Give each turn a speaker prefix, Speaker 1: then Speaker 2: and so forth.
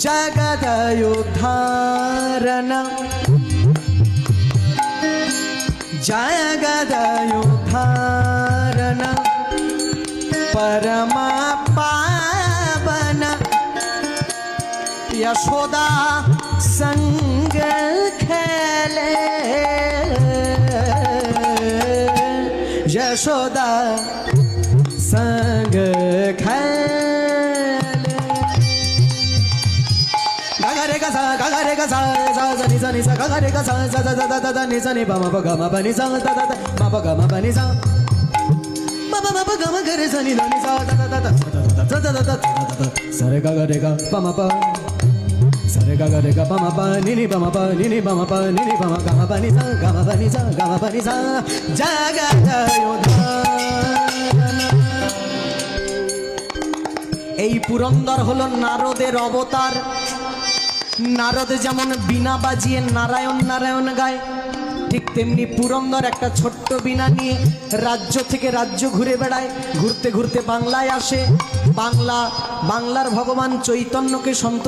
Speaker 1: जगदयुद्धारण जगदयुद्धारण परमा पावन यशोदा संग खेले यशोदा संग खेले गगरे गा सा नि सा नि सा गगरे गा सा नि सा नि प म प ग म प नि सा म प ग म प नि सा म प ग म ग रे सा नि ध नि सा सा रे गा रे गा प म प सा रे गा रे गा प म प नि नि प म प नि नि प म प नि नि प म ग म प नि सा ग म प नि सा ग म प नि सा जगदयुद्धारण। এই পুরন্দর হলো নারদের অবতার। নারদ যেমন বীণা বাজিয়ে নারায়ণ নারায়ণ গায়, ঠিক তেমনি পুরন্দর একটা ছোট্ট বীণা নিয়ে রাজ্য থেকে রাজ্য ঘুরে বেড়ায়। ঘুরতে ঘুরতে বাংলায় আসে। বাংলার ভগবান চৈতন্যকে সন্ত